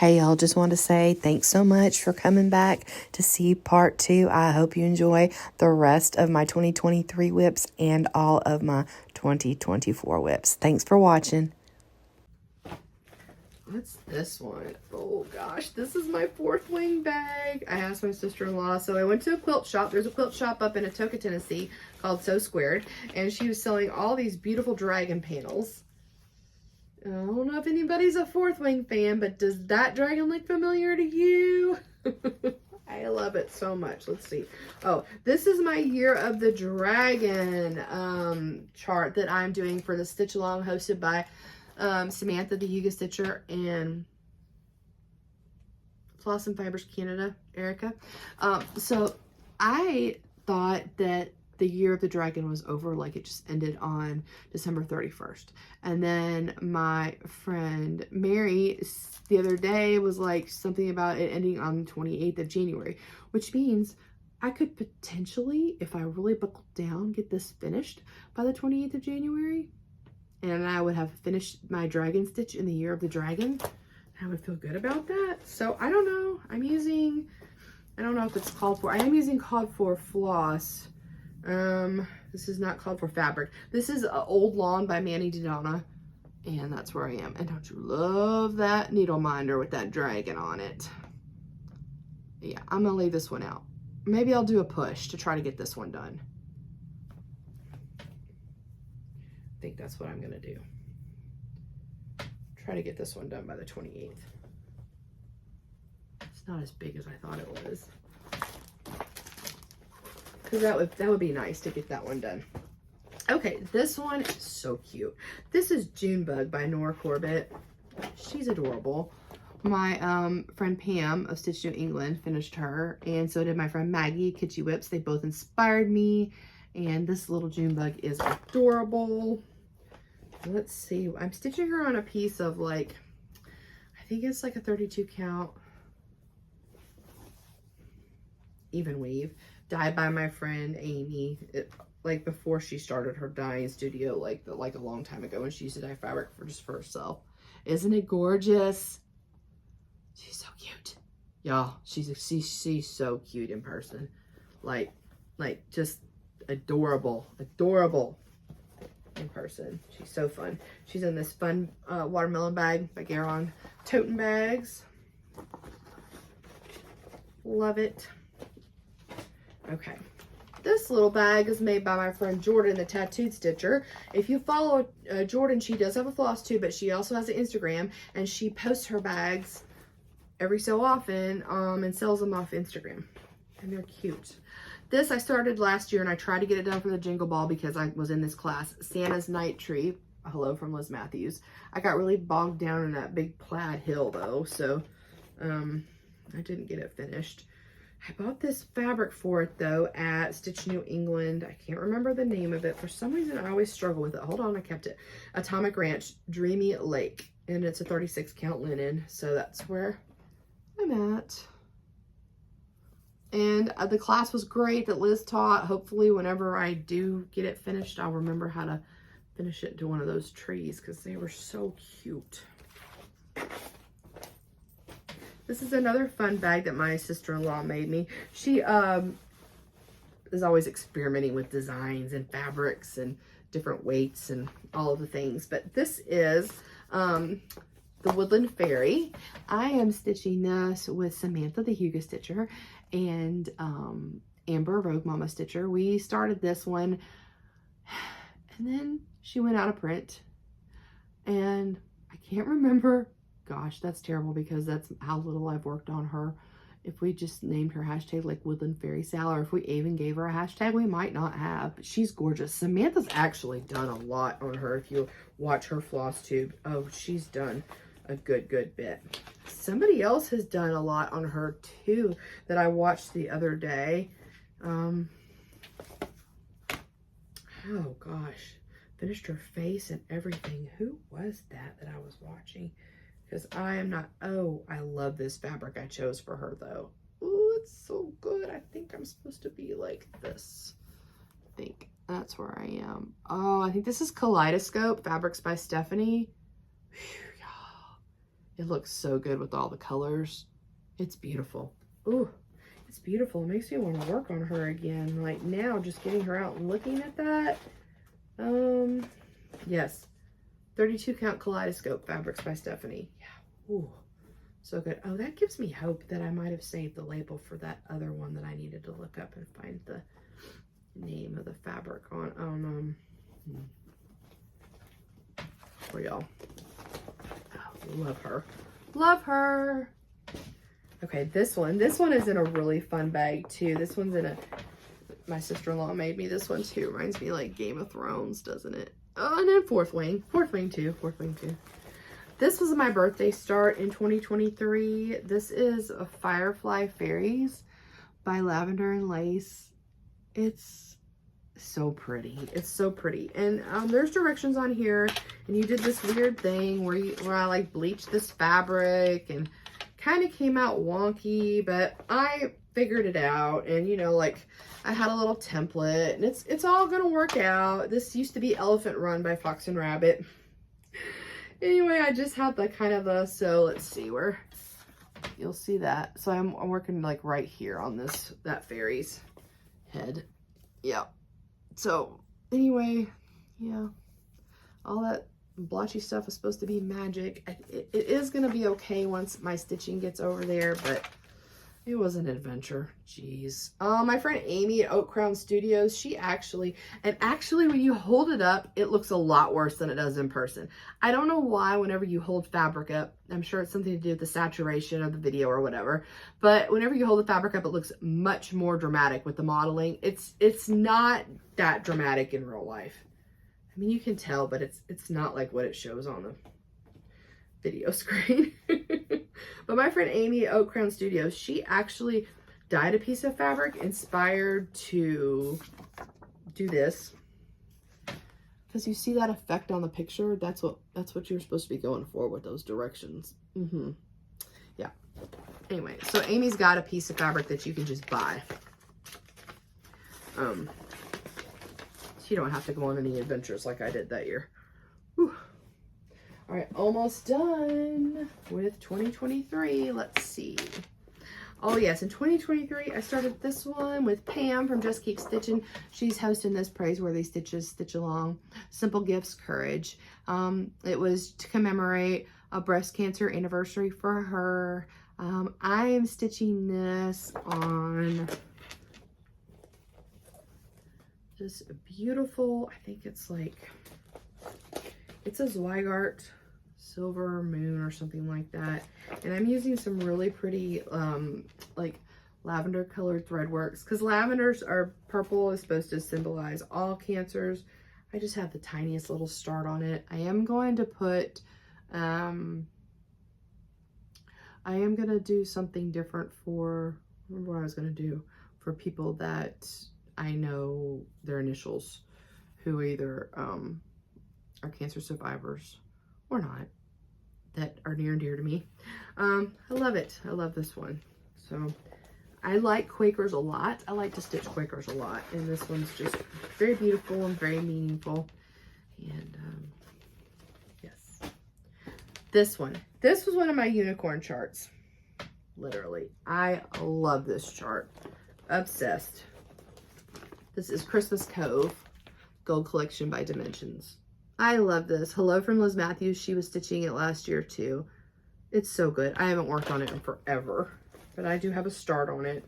Hey, y'all, just want to say thanks so much for coming back to see part 2. I hope you enjoy the rest of my 2023 WIPs and all of my 2024 WIPs. Thanks for watching. What's this one? Oh gosh, this is my 4th wing bag. I asked my sister-in-law, so I went to a quilt shop. There's a quilt shop up in Atoka, Tennessee called So Squared, and she was selling all these beautiful dragon panels. I don't know if anybody's a 4th wing fan, but does that dragon look familiar to you? I love it so much. Let's see. Oh, this is my Year of the Dragon chart that I'm doing for the Stitch Along hosted by Samantha the Yuga Stitcher and Floss and Fibers Canada, Erica. So I thought that the Year of the Dragon was over, like it just ended on December 31st. And then my friend Mary the other day was like something about it ending on the 28th of January, which means I could potentially, if I really buckled down, get this finished by the 28th of January. And I would have finished my dragon stitch in the Year of the Dragon. I would feel good about that. So I don't know. I'm using, I don't know if it's called for. I am using called for floss. This is not called for fabric. This is Old Lawn by Manny Didonna. And that's where I am. And don't you love that needle minder with that dragon on it? Yeah, I'm gonna leave this one out. Maybe I'll do a push to try to get this one done. I think that's what I'm gonna do. Try to get this one done by the 28th. It's not as big as I thought it was. Because that would be nice to get that one done. Okay, this one is so cute. This is Junebug by Nora Corbett. She's adorable. My friend Pam of Stitch New England finished her, and so did my friend Maggie, Kitschy Whips. They both inspired me, and this little Junebug is adorable. Let's see. I'm stitching her on a piece of like, I think it's like a 32 count even weave, dyed by my friend Amy. Like before she started her dyeing studio, like a long time ago, when she used to dye fabric for herself. Isn't it gorgeous? She's so cute, y'all. She's so cute in person, like just adorable in person. She's so fun. She's in this fun watermelon bag by GaRon Toten Bags. Love it. Okay, this little bag is made by my friend Jordan, the Tattooed Stitcher. If you follow Jordan, she does have a FlossTube, but she also has an Instagram, and she posts her bags every so often and sells them off Instagram, and they're cute. This I started last year, and I tried to get it done for the Jingle Ball because I was in this class, Santa's Night Tree. Hello from Liz Matthews. I got really bogged down in that big plaid hill though, so I didn't get it finished. I bought this fabric for it though at Stitch New England. I can't remember the name of it. For some reason, I always struggle with it. Hold on, I kept it. Atomic Ranch Dreamy Lake, and it's a 36 count linen, so that's where I'm at. And the class was great that Liz taught. Hopefully, whenever I do get it finished, I'll remember how to finish it into one of those trees because they were so cute. This is another fun bag that my sister-in-law made me. She is always experimenting with designs and fabrics and different weights and all of the things. But this is the Woodland Fairy. I am stitching this with Samantha the Yuga Stitcher and Amber Rogue Mama Stitcher. We started this one and then she went out of print, and I can't remember. Gosh, that's terrible because that's how little I've worked on her. If we just named her hashtag like Woodland Fairy Sal, or if we even gave her a hashtag, we might not have. But she's gorgeous. Samantha's actually done a lot on her. If you watch her FlossTube, oh, she's done a good bit. Somebody else has done a lot on her too that I watched the other day. Oh gosh, finished her face and everything. Who was that I was watching? Because I am not, oh, I love this fabric I chose for her though. Oh, it's so good. I think I'm supposed to be like this. I think that's where I am. Oh, I think this is Kaleidoscope Fabrics by Stephanie. Whew, y'all. It looks so good with all the colors. It's beautiful. Ooh, it's beautiful. It makes me want to work on her again. Like now, just getting her out and looking at that. Yes. 32 count kaleidoscope fabrics by Stephanie. Yeah. Ooh, so good. Oh, that gives me hope that I might have saved the label for that other one that I needed to look up and find the name of the fabric on. For y'all. Oh, love her. Love her. Okay, this one is in a really fun bag too. This one's in a, my sister-in-law made me this one too. Reminds me like Game of Thrones, doesn't it? Oh, and then fourth wing too. This was my birthday start in 2023. This is a Firefly Fairies by Lavender and Lace. It's so pretty. It's so pretty. And there's directions on here, and you did this weird thing where I like bleached this fabric and kind of came out wonky, but I figured it out. And you know, like I had a little template, and it's all gonna work out. This used to be Elephant Run by Fox and Rabbit. Anyway, I just had the kind of a, so let's see where you'll see that. So I'm working like right here on this, that fairy's head. Yeah. So anyway, yeah, all that blotchy stuff is supposed to be magic. It is going to be okay once my stitching gets over there, but it was an adventure. Jeez. My friend Amy at Oak Crown Studios, she actually when you hold it up, it looks a lot worse than it does in person. I don't know why whenever you hold fabric up, I'm sure it's something to do with the saturation of the video or whatever, but whenever you hold the fabric up, it looks much more dramatic with the modeling. It's not that dramatic in real life. I mean, you can tell, but it's not like what it shows on the video screen. But my friend Amy at Oak Crown Studios, she actually dyed a piece of fabric inspired to do this. Because you see that effect on the picture? That's what you're supposed to be going for with those directions. Yeah. Anyway, so Amy's got a piece of fabric that you can just buy. So you don't have to go on any adventures like I did that year. Whew. All right, almost done with 2023. Let's see. Oh yes, in 2023, I started this one with Pam from Just Keep Stitching. She's hosting this Praiseworthy Stitches Stitch Along, Simple Gifts, Courage. It was to commemorate a breast cancer anniversary for her. I am stitching this on this beautiful, I think it's like, it's a Zweigart Silver Moon or something like that. And I'm using some really pretty like lavender colored thread works, because lavenders are purple, is supposed to symbolize all cancers. I just have the tiniest little start on it. I am going to put I am gonna do something different for, remember what I was gonna do for people that I know their initials, who either are cancer survivors or not, that are near and dear to me. I love it. I love this one. So I like Quakers a lot. I like to stitch Quakers a lot, and this one's just very beautiful and very meaningful. And yes, this was one of my unicorn charts. Literally, I love this chart. Obsessed. This is Christmas Cove Gold Collection by Dimensions. I love this. Hello from Liz Matthews. She was stitching it last year too. It's so good. I haven't worked on it in forever, but I do have a start on it.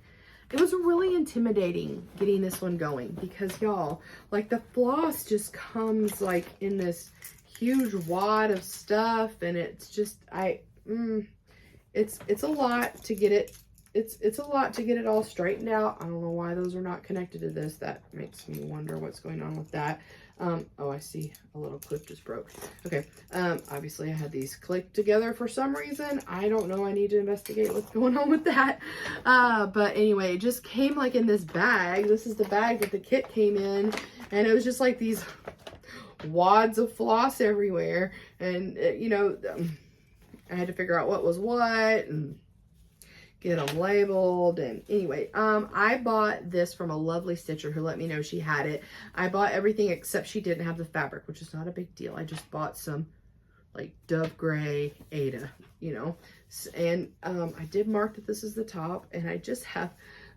It was really intimidating getting this one going because y'all, like the floss just comes like in this huge wad of stuff, and it's just, it's a lot to get it. It's a lot to get it all straightened out. I don't know why those are not connected to this. That makes me wonder what's going on with that. Oh, I see a little clip just broke. Okay. Obviously I had these clicked together for some reason. I don't know. I need to investigate what's going on with that. But anyway, it just came like in this bag. This is the bag that the kit came in, and it was just like these wads of floss everywhere. And, you know, I had to figure out what was what and get them labeled. And anyway, I bought this from a lovely stitcher who let me know she had it. I bought everything except she didn't have the fabric, which is not a big deal. I just bought some like dove gray Ada, you know. And I did mark that this is the top, and I just have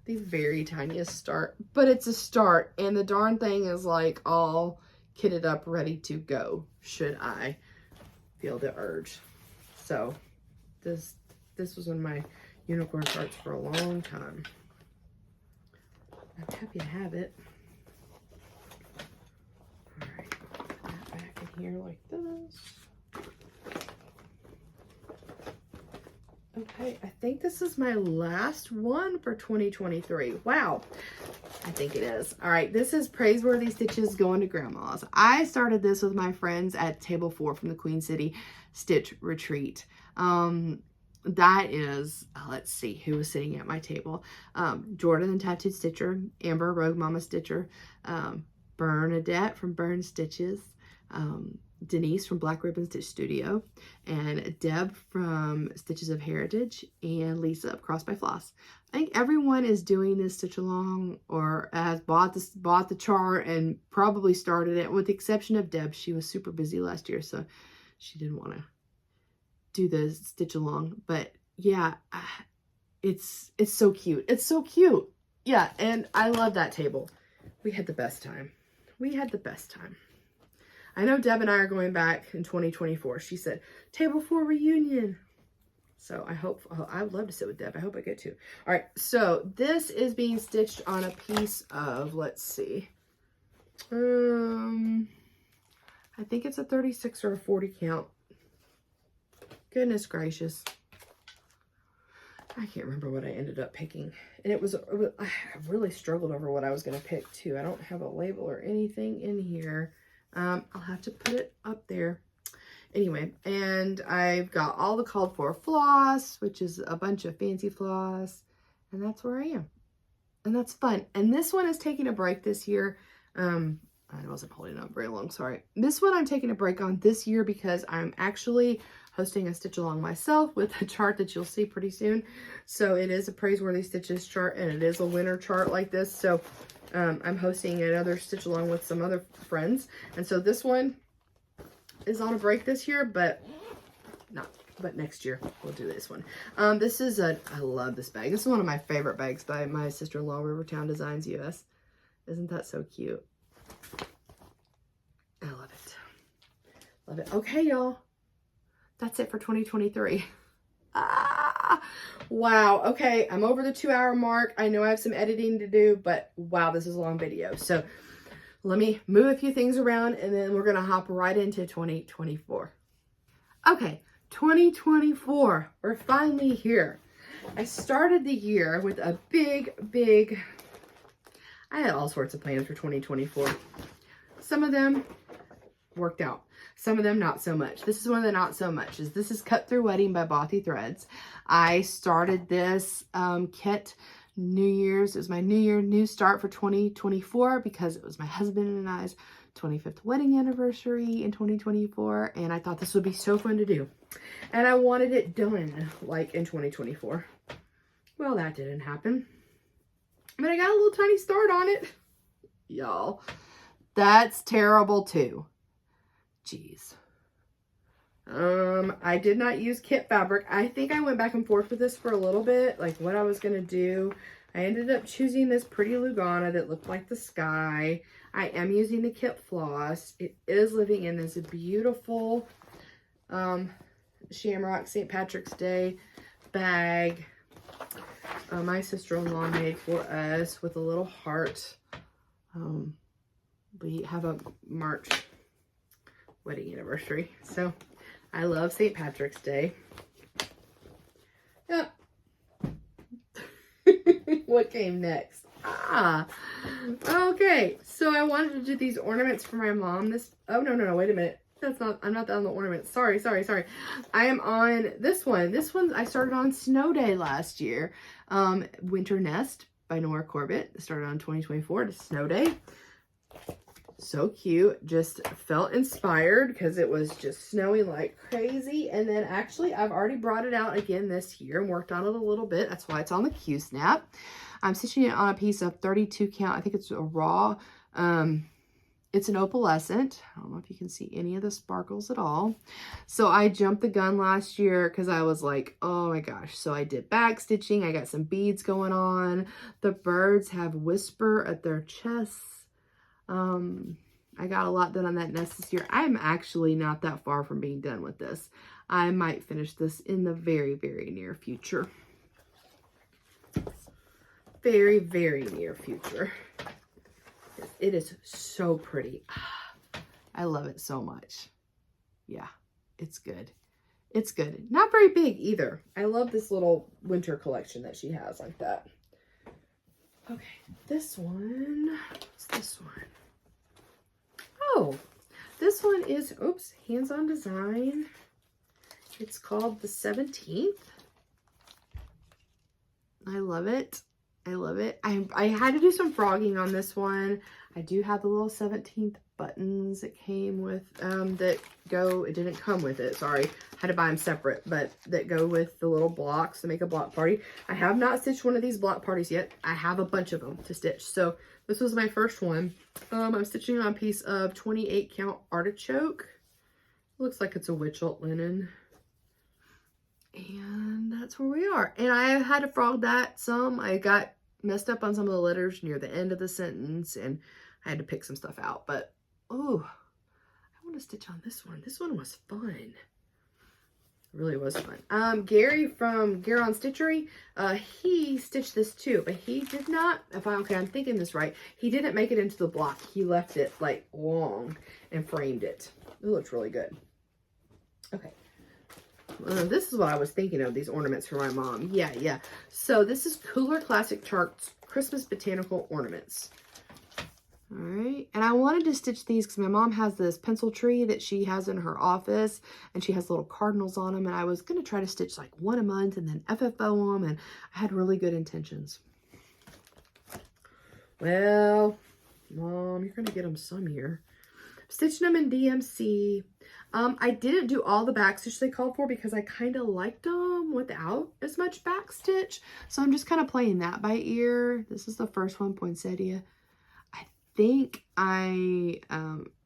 the very tiniest start, but it's a start, and the darn thing is like all kitted up, ready to go should I feel the urge. So this was one of my unicorn starts for a long time. I'm happy to have it. All right, put that back in here like this. Okay, I think this is my last one for 2023. Wow, I think it is. All right, this is Praiseworthy Stitches Going to Grandma's. I started this with my friends at Table 4 from the Queen City Stitch Retreat. That is, let's see, who was sitting at my table. Jordan the Tattooed Stitcher, Amber Rogue Mama Stitcher, Bernadette from Burn Stitches, Denise from Black Ribbon Stitch Studio, and Deb from Stitches of Heritage, and Lisa of Cross by Floss. I think everyone is doing this stitch along or has bought the chart and probably started it, with the exception of Deb. She was super busy last year, so she didn't want to do the stitch along. But yeah, it's so cute. It's so cute. Yeah, and I love that table. We had the best time. We had the best time. I know Deb and I are going back in 2024. She said, Table 4 reunion. So I hope, I would love to sit with Deb. I hope I get to. All right, so this is being stitched on a piece of, let's see. I think it's a 36 or a 40 count. Goodness gracious. I can't remember what I ended up picking. And I really struggled over what I was going to pick too. I don't have a label or anything in here. I'll have to put it up there. Anyway, and I've got all the called for floss, which is a bunch of fancy floss. And that's where I am. And that's fun. And this one is taking a break this year. I wasn't holding it up very long, sorry. This one I'm taking a break on this year because I'm actually hosting a stitch along myself with a chart that you'll see pretty soon. So it is a Praiseworthy Stitches chart, and it is a winter chart like this. So I'm hosting another stitch along with some other friends. And so this one is on a break this year, but next year we'll do this one. This is I love this bag. This is one of my favorite bags by my sister-in-law, Rivertown Designs US. Isn't that so cute? I love it. Love it. Okay, y'all. That's it for 2023. Wow. Okay, I'm over the 2-hour mark. I know I have some editing to do, but wow, this is a long video. So let me move a few things around, and then we're going to hop right into 2024. Okay, 2024. We're finally here. I started the year with a big, I had all sorts of plans for 2024. Some of them worked out. Some of them not so much. This is one of the not so muches. This is Cut Through Wedding by Bothy Threads. I started this kit New Year's. It was my new start for 2024 because it was my husband and I's 25th wedding anniversary in 2024, and I thought this would be so fun to do. And I wanted it done like in 2024. Well, that didn't happen. But I got a little tiny start on it. Y'all, that's terrible too. Jeez. I did not use kit fabric. I think I went back and forth with this for a little bit, like what I was going to do. I ended up choosing this pretty Lugana that looked like the sky. I am using the kit floss. It is living in this beautiful Shamrock St. Patrick's Day bag. My sister-in-law made for us with a little heart. We have a March wedding anniversary, so I love St. Patrick's Day. Yep. What came next? Okay, so I wanted to do these ornaments for my mom. Oh no, wait a minute. I'm not on the ornaments. Sorry. I am on this one. This one I started on Snow Day last year. Winter Nest by Nora Corbett. Started on 2024 to Snow Day. So cute. Just felt inspired because it was just snowing like crazy. And then actually I've already brought it out again this year and worked on it a little bit. That's why it's on the Q-Snap. I'm stitching it on a piece of 32 count. I think it's a raw. It's an opalescent. I don't know if you can see any of the sparkles at all. So I jumped the gun last year because I was like, oh my gosh. So I did back stitching. I got some beads going on. The birds have whisper at their chests. I got a lot done on that nest this year. I'm actually not that far from being done with this. I might finish this in the very, very near future. Very, very near future. It is so pretty. I love it so much. Yeah, it's good. It's good. Not very big either. I love this little winter collection that she has like that. Okay, this one. What's this one? Oh, this one is, oops, hands-on design. It's called the 17th. I love it. I love it. I had to do some frogging on this one. I do have the little 17th buttons that came with, it didn't come with it, sorry. I had to buy them separate, but that go with the little blocks to make a block party. I have not stitched one of these block parties yet. I have a bunch of them to stitch. So this was my first one. I'm stitching on a piece of 28 count artichoke. Looks like it's a witch-alt linen. And that's where we are. And I had to frog that some. I got messed up on some of the letters near the end of the sentence, and I had to pick some stuff out. But, oh, I want to stitch on this one. This one was fun. It really was fun. Gary from GaRon Stitchery, he stitched this too, but he did not, I'm thinking this right, he didn't make it into the block. He left it like long and framed it. It looks really good. Okay. This is what I was thinking of, these ornaments for my mom. Yeah. So this is Cooler Classic Charts Christmas Botanical Ornaments. All right. And I wanted to stitch these because my mom has this pencil tree that she has in her office, and she has little cardinals on them. And I was going to try to stitch like one a month and then FFO them. And I had really good intentions. Well, Mom, you're going to get them some here. Stitching them in DMC. I didn't do all the back stitch they called for because I kind of liked them without as much back stitch. So I'm just kind of playing that by ear. This is the first one, poinsettia. I think I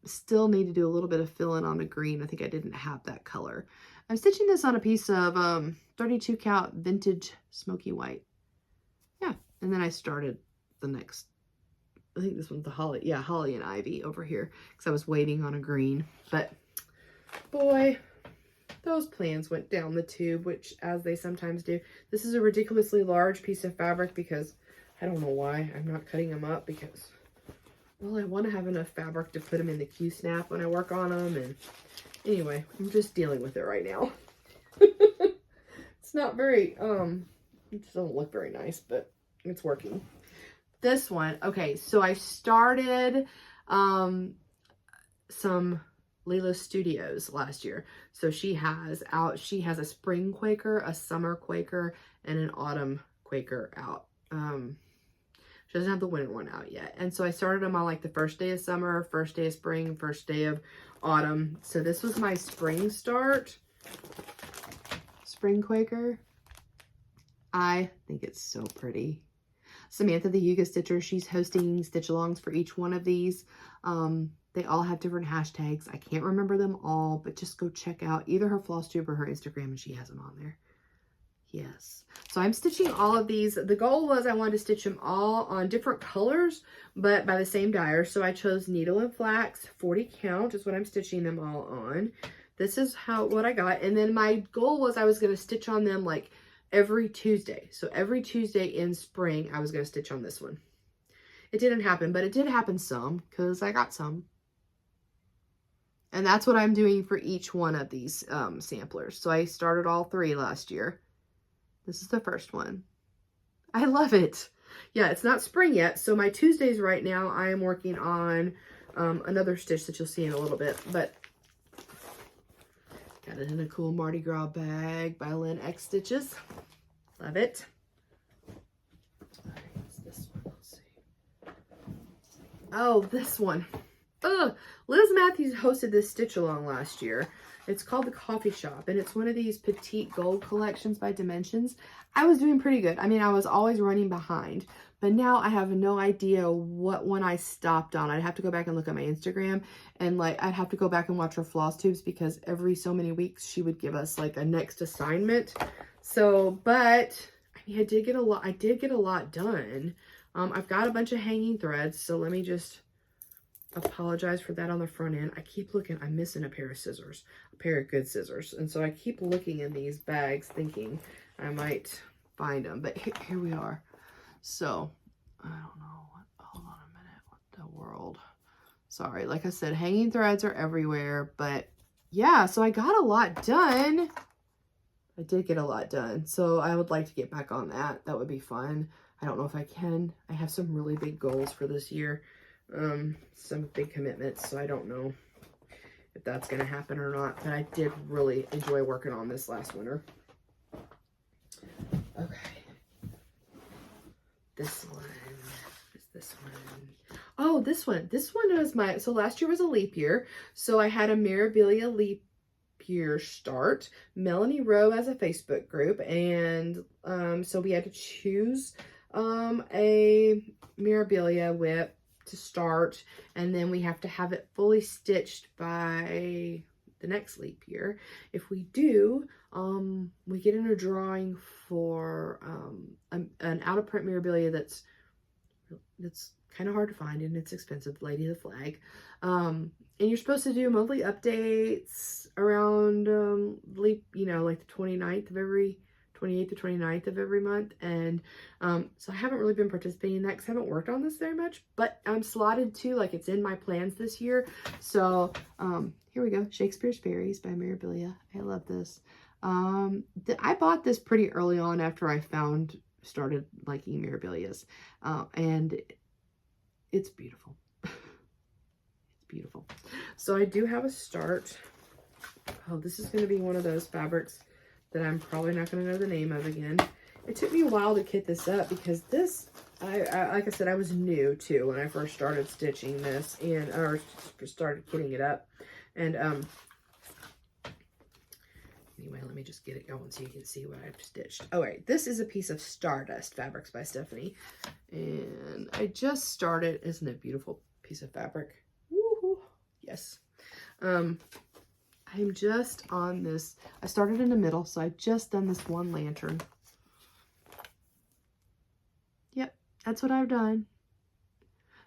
still need to do a little bit of fill-in on the green. I think I didn't have that color. I'm stitching this on a piece of 32 count vintage smoky white. Yeah, and then I started the next, I think this one's the holly. Yeah, holly and ivy over here because I was waiting on a green. But boy, those plans went down the tube, which as they sometimes do. This is a ridiculously large piece of fabric because I don't know why I'm not cutting them up because, well, I want to have enough fabric to put them in the Q-snap when I work on them. And anyway, I'm just dealing with it right now. It's not very, it just doesn't look very nice, but it's working. This one, okay, so I started some Layla Studios last year. So she has a spring quaker, a summer quaker, and an autumn quaker out. She doesn't have the winter one out yet. And so I started them on like the first day of summer, first day of spring, first day of autumn. So this was my spring start. Spring quaker. I think it's so pretty. Samantha, the Yuga Stitcher, she's hosting stitch-alongs for each one of these. They all have different hashtags. I can't remember them all, but just go check out either her FlossTube or her Instagram, and she has them on there. Yes. So I'm stitching all of these. The goal was I wanted to stitch them all on different colors, but by the same dyer. So I chose needle and flax, 40 count is what I'm stitching them all on. This is what I got. And then my goal was I was going to stitch on them like every Tuesday. So every Tuesday in spring, I was going to stitch on this one. It didn't happen, but it did happen some because I got some. And that's what I'm doing for each one of these samplers. So I started all 3 last year. This is the first one. I love it. Yeah, it's not spring yet. So my Tuesdays right now, I am working on another stitch that you'll see in a little bit. But got it in a cool Mardi Gras bag by Lynn X Stitches. Love it. All right, what's this one? Let's see. Oh, this one. Liz Matthews hosted this stitch along last year. It's called The Coffee Shop, and it's one of these petite gold collections by Dimensions. I was doing pretty good. I mean, I was always running behind, but now I have no idea what one I stopped on. I'd have to go back and look at my Instagram, and like I'd have to go back and watch her FlossTubes, because every so many weeks she would give us like a next assignment. So, but I mean, I did get a lot done. I've got a bunch of hanging threads, so let me just apologize for that on the front end. I keep looking, I'm missing a pair of scissors, a pair of good scissors, and so I keep looking in these bags thinking I might find them, but here we are. So I don't know what, hold on a minute, what the world. Sorry, like I said, hanging threads are everywhere, but yeah, so I got a lot done. I did get a lot done, so I would like to get back on that. That would be fun. I don't know if I can. I have some really big goals for this year, some big commitments, so I don't know if that's going to happen or not, but I did really enjoy working on this last winter. Okay. This one is this one. Oh, this one was my, so last year was a leap year, so I had a Mirabilia leap year start. Melanie Rowe as a Facebook group, and so we had to choose a Mirabilia WIP to start, and then we have to have it fully stitched by the next leap year. If we do, we get in a drawing for an out of print Mirabilia that's kind of hard to find, and it's expensive, Lady of the Flag. And you're supposed to do monthly updates around leap, you know, like the 29th of every 28th to 29th of every month. And so I haven't really been participating in that because I haven't worked on this very much, but I'm slotted to, like, it's in my plans this year. So here we go. Shakespeare's Fairies by Mirabilia. I love this. I bought this pretty early on after I started liking Mirabilias, and it's beautiful. It's beautiful. So I do have a start. Oh, this is going to be one of those fabrics that I'm probably not going to know the name of again. It took me a while to kit this up because this, like I said, I was new too when I first started stitching this, and or started kitting it up. And anyway, let me just get it going so you can see what I've stitched. All right, this is a piece of Stardust Fabrics by Stephanie, and I just started. Isn't it a beautiful piece of fabric? Woohoo! Yes. I'm just on this. I started in the middle, so I've just done this one lantern. Yep, that's what I've done.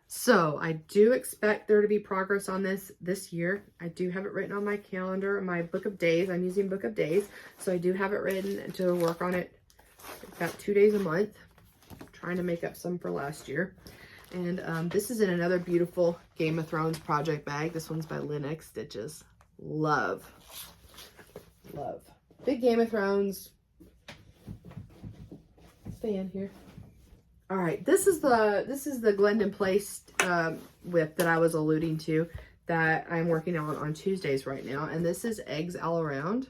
So I do expect there to be progress on this year. I do have it written on my calendar, my book of days. I'm using book of days, so I do have it written to work on it about 2 days a month. I'm trying to make up some for last year. And this is in another beautiful Game of Thrones project bag. This one's by Linux Stitches. Love. Big Game of Thrones fan here. All right, this is the Glendon Place WIP that I was alluding to, that I'm working on Tuesdays right now, and this is Eggs All Around.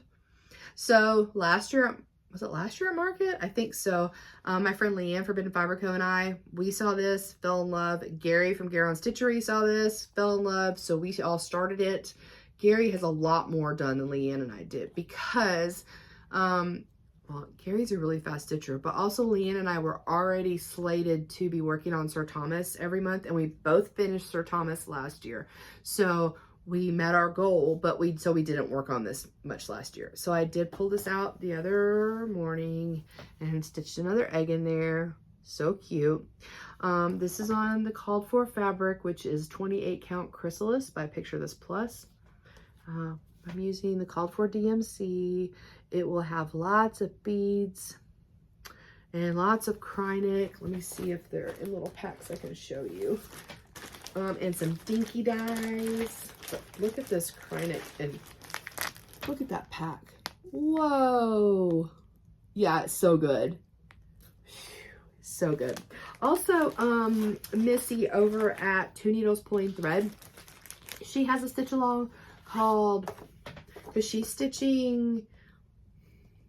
So last year, was it last year at market? I think so. My friend Leanne, Forbidden Fiber Co. and we saw this, fell in love. Gary from GaRon Stitchery saw this, fell in love. So we all started it. Gary has a lot more done than Leanne and I did because, well, Gary's a really fast stitcher, but also Leanne and I were already slated to be working on Sir Thomas every month, and we both finished Sir Thomas last year. So we met our goal, but we didn't work on this much last year. So I did pull this out the other morning and stitched another egg in there. So cute. This is on the called for fabric, which is 28 count chrysalis by Picture This Plus. I'm using the called for DMC. It will have lots of beads and lots of Krynic. Let me see if they're in little packs I can show you. And some dinky dies. But look at this Krynic, and look at that pack. Whoa. Yeah, it's so good. So good. Also, Missy over at Two Needles Pulling Thread, she has a stitch along called, because she's stitching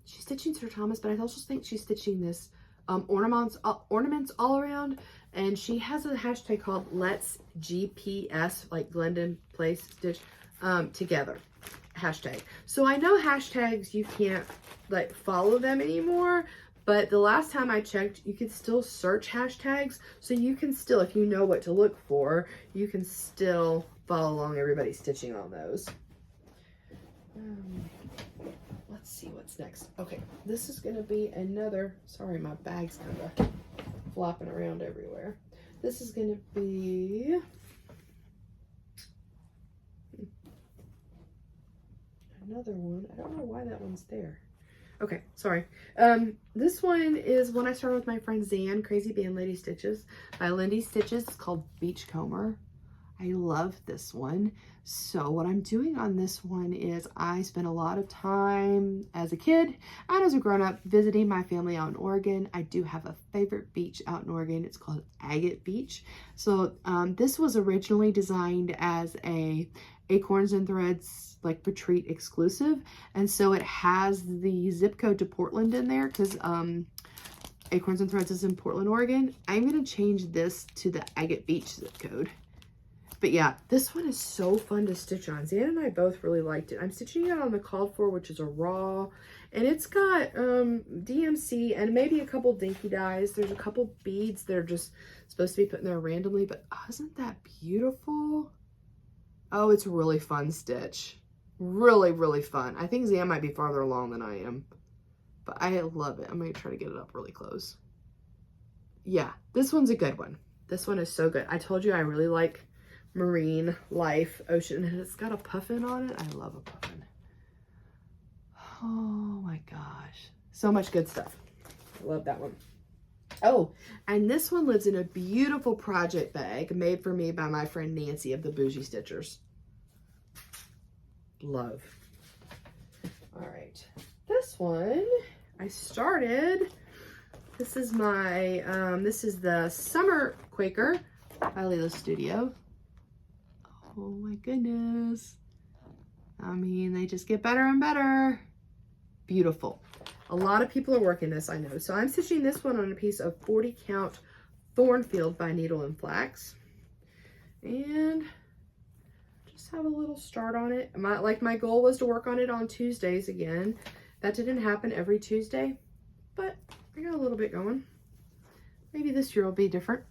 Sir Thomas, but I also think she's stitching this ornaments all around, and she has a hashtag called Let's GPS, like Glendon Place Stitch together hashtag. So I know hashtags, you can't like follow them anymore, But the last time I checked, you could still search hashtags. So you can still, if you know what to look for, you can still follow along everybody stitching on those. Let's see what's next. Okay, this is going to be another, sorry, my bag's kind of flopping around everywhere. This is going to be another one. I don't know why that one's there. Okay, sorry. This one is one I started with my friend Zan, Crazy Band Lady Stitches by Lindy Stitches. It's called Beachcomber. I love this one. So what I'm doing on this one is I spent a lot of time as a kid and as a grown-up visiting my family out in Oregon. I do have a favorite beach out in Oregon. It's called Agate Beach. So this was originally designed as a Acorns and Threads like retreat exclusive, and so it has the zip code to Portland in there because Acorns and Threads is in Portland, Oregon. I'm going to change this to the Agate Beach zip code. But yeah, this one is so fun to stitch on. Zan and I both really liked it. I'm stitching it on the called for, which is a raw, and it's got DMC and maybe a couple dinky dyes. There's a couple beads that are just supposed to be put in there randomly, but isn't that beautiful? Oh, it's a really fun stitch. Really, really fun. I think Zan might be farther along than I am, but I love it. I'm going to try to get it up really close. Yeah, this one's a good one. This one is so good. I told you I really like marine life, ocean, and it's got a puffin on it. I love a puffin. Oh my gosh. So much good stuff. I love that one. Oh, and this one lives in a beautiful project bag made for me by my friend Nancy of the Bougie Stitchers. Love. All right. This one I started. This is my, this is the Summer Quaker by Lila Studio. Oh my goodness. I mean, they just get better and better. Beautiful. A lot of people are working this, I know. So I'm stitching this one on a piece of 40 count Thornfield by Needle and Flax. And just have a little start on it. My goal was to work on it on Tuesdays again. That didn't happen every Tuesday, but I got a little bit going. Maybe this year will be different.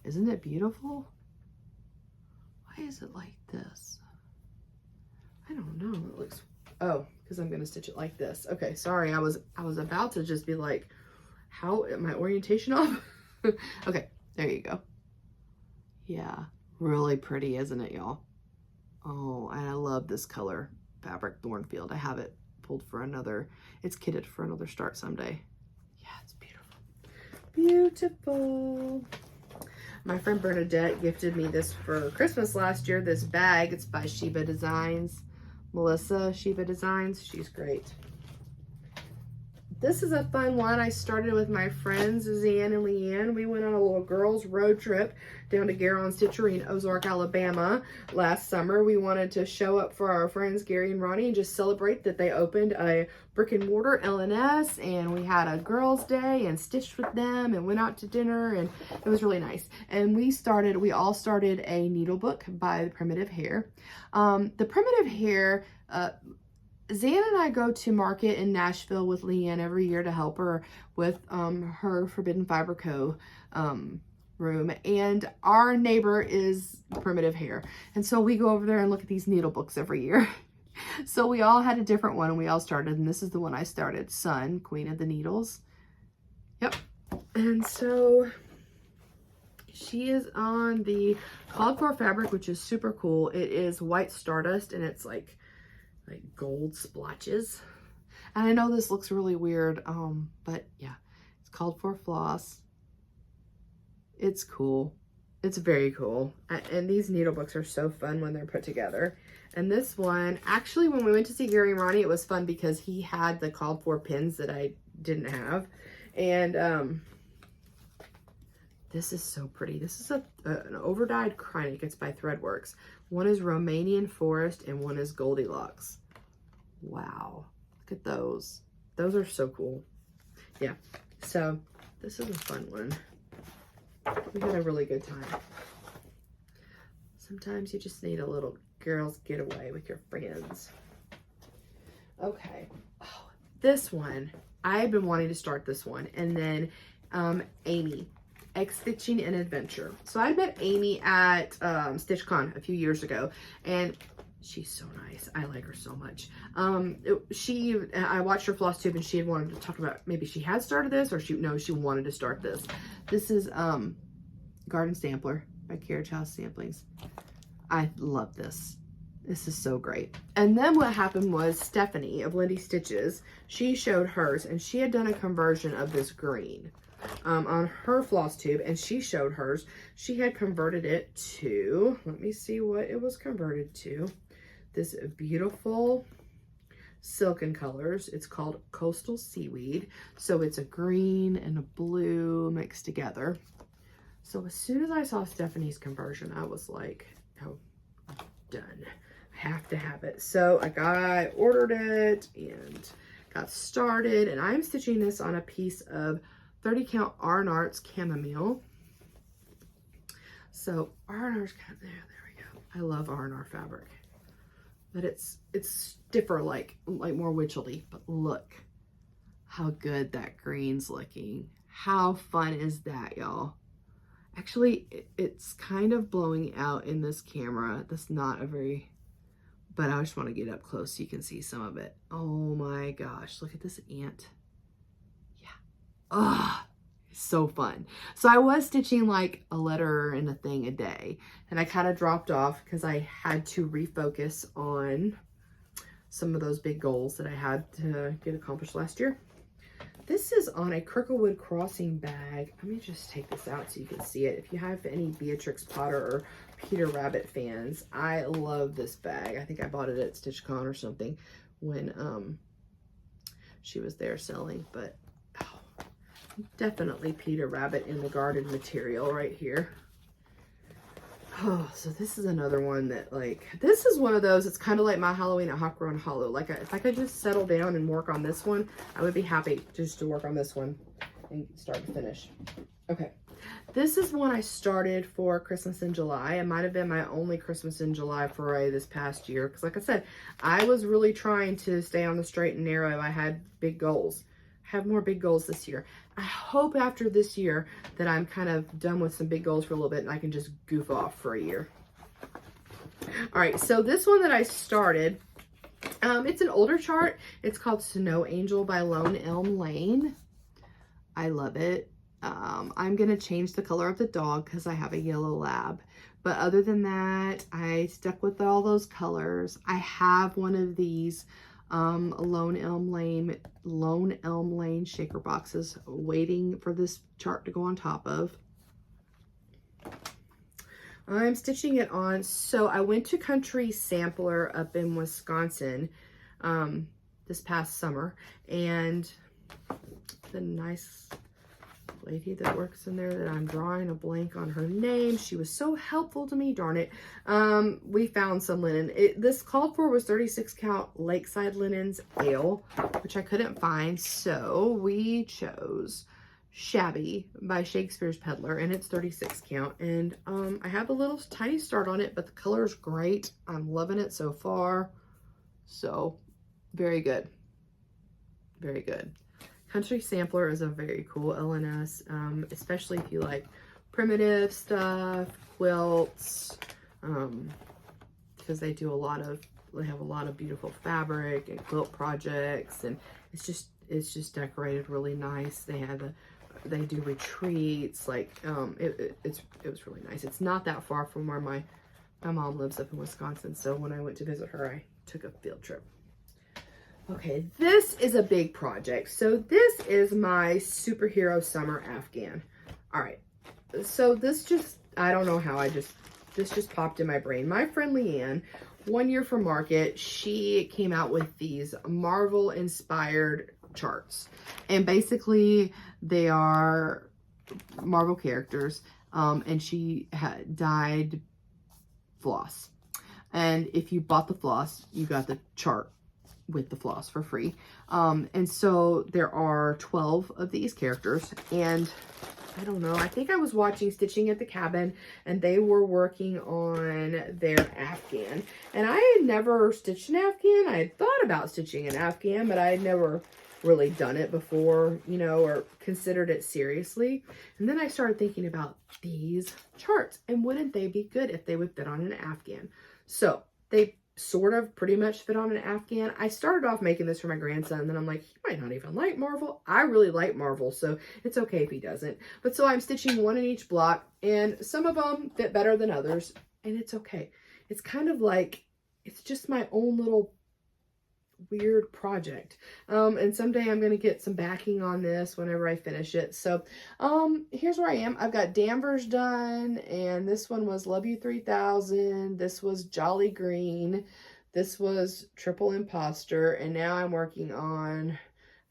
Isn't it beautiful? Why is it like this? I don't know. It looks, oh, because I'm going to stitch it like this. Okay, sorry. I was about to just be like, how, my orientation off? Okay, there you go. Yeah, really pretty, isn't it, y'all? Oh, and I love this color fabric Thornfield. I have it pulled for another, it's kitted for another start someday. Yeah, it's beautiful. Beautiful. My friend Bernadette gifted me this for Christmas last year, this bag. It's by Shiba Designs. Melissa, Shiba Designs. She's great. This is a fun one. I started with my friends, Zan and Leanne. We went on a little girls road trip down to GaRon Stitchery in Ozark, Alabama last summer. We wanted to show up for our friends Gary and Ronnie and just celebrate that they opened a brick and mortar LNS, and we had a girls' day and stitched with them and went out to dinner, and it was really nice. And we all started a needle book by the Primitive Hare. The Primitive Hare, Zan and I go to market in Nashville with Leanne every year to help her with her Forbidden Fiber Co. room, and our neighbor is Primitive Hare, and so we go over there and look at these needle books every year. So we all had a different one, and we all started, and this is the one I started, Sun, Queen of the Needles. Yep. And so she is on the called for fabric, which is super cool. It is white stardust, and it's like gold splotches. And I know this looks really weird, but yeah, it's called for floss. It's cool. It's very cool. And these needle books are so fun when they're put together. And this one, actually, when we went to see Gary and Ronnie, it was fun because he had the called for pins that I didn't have. And this is so pretty. This is an overdyed Kreinik. It's by Threadworks. One is Romanian Forest and one is Goldilocks. Wow. Look at those. Those are so cool. Yeah. So this is a fun one. We had a really good time. Sometimes you just need a little girls getaway with your friends. Okay. Oh, this one, I've been wanting to start this one. And then Amy, Egg Stitching and Adventure. So I met Amy at StitchCon a few years ago, and she's so nice. I like her so much. I watched her FlossTube, and she had wanted to talk about, maybe she had started this, or she wanted to start this. This is Garden Sampler by Carriage House Samplings. I love this. This is so great. And then what happened was Stephanie of Lindy Stitches, she showed hers, and she had done a conversion of this green on her FlossTube, and she showed hers. She had converted it to, let me see what it was converted to. This beautiful silken colors. It's called Coastal Seaweed. So it's a green and a blue mixed together. So as soon as I saw Stephanie's conversion, I was like, oh, done. I have to have it. So I ordered it and got started, and I'm stitching this on a piece of 30 count R&Arts chamomile. So R&Arts, there we go. I love R&R fabric, but it's stiffer, like more witchelly. But look how good that green's looking. How fun is that, y'all? Actually, it's kind of blowing out in this camera. That's not a very, but I just want to get up close so you can see some of it. Oh my gosh, look at this ant. Yeah. Oh, it's so fun. So I was stitching like a letter and a thing a day, and I kind of dropped off because I had to refocus on some of those big goals that I had to get accomplished last year. This is on a Cricklewood Crossing bag. Let me just take this out so you can see it. If you have any Beatrix Potter or Peter Rabbit fans, I love this bag. I think I bought it at StitchCon or something when she was there selling, but oh, definitely Peter Rabbit in the garden material right here. Oh, so this is another one that, like, this is one of those, it's kind of like my Halloween at Hawk Run Hollow. Like, if I could just settle down and work on this one, I would be happy just to work on this one and start to finish. Okay, this is one I started for Christmas in July. It might have been my only Christmas in July foray this past year, because like I said, I was really trying to stay on the straight and narrow. I had big goals. Have more big goals this year. I hope after this year that I'm kind of done with some big goals for a little bit and I can just goof off for a year. All right, so this one that I started, it's an older chart. It's called Snow Angel by Lone Elm Lane. I love it. I'm going to change the color of the dog because I have a yellow lab. But other than that, I stuck with all those colors. I have one of these Lone Elm Lane shaker boxes waiting for this chart to go on top of. I'm stitching it on. So I went to Country Sampler up in Wisconsin this past summer, and the nice lady that works in there that I'm drawing a blank on her name, she was so helpful to me, darn it. We found some linen. This called for was 36 count Lakeside Linens Ale, which I couldn't find, so we chose Shabby by Shakespeare's Peddler, and it's 36 count, and I have a little tiny start on it, but the color is great. I'm loving it so far. So very good, very good. Country Sampler is a very cool LNS, especially if you like primitive stuff, quilts, because they have a lot of beautiful fabric and quilt projects, and it's just decorated really nice. They do retreats, like it was really nice. It's not that far from where my mom lives up in Wisconsin, so when I went to visit her, I took a field trip. Okay, this is a big project. So this is my Superhero Summer Afghan. All right, so this just, I don't know how this just popped in my brain. My friend Leanne, one year for Market, she came out with these Marvel inspired charts. And basically they are Marvel characters, and she had dyed floss. And if you bought the floss, you got the chart with the floss for free. And so there are 12 of these characters, and I don't know, I think I was watching Stitching at the Cabin, and they were working on their afghan. And I had never stitched an afghan. I had thought about stitching an afghan, but I had never really done it before, you know, or considered it seriously. And then I started thinking about these charts, and wouldn't they be good if they would fit on an afghan? So they sort of pretty much fit on an afghan. I started off making this for my grandson, and then I'm like, he might not even like Marvel. I really like Marvel, so it's okay if he doesn't. But so I'm stitching one in each block, and some of them fit better than others, and it's okay. It's kind of like, it's just my own little weird project. And someday I'm going to get some backing on this whenever I finish it. So here's where I am. I've got Danvers done, and this one was Love You 3000. This was Jolly Green. This was Triple Imposter, and now I'm working on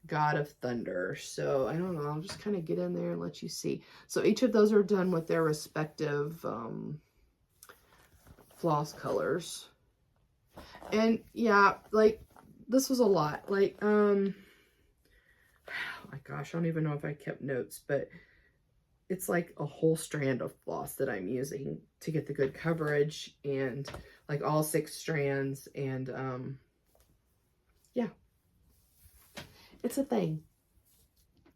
God of Thunder. So I don't know, I'll just kind of get in there and let you see. So each of those are done with their respective floss colors. And yeah, like, this was a lot. Like, oh my gosh, I don't even know if I kept notes, but it's like a whole strand of floss that I'm using to get the good coverage, and like all 6 strands. And yeah, it's a thing.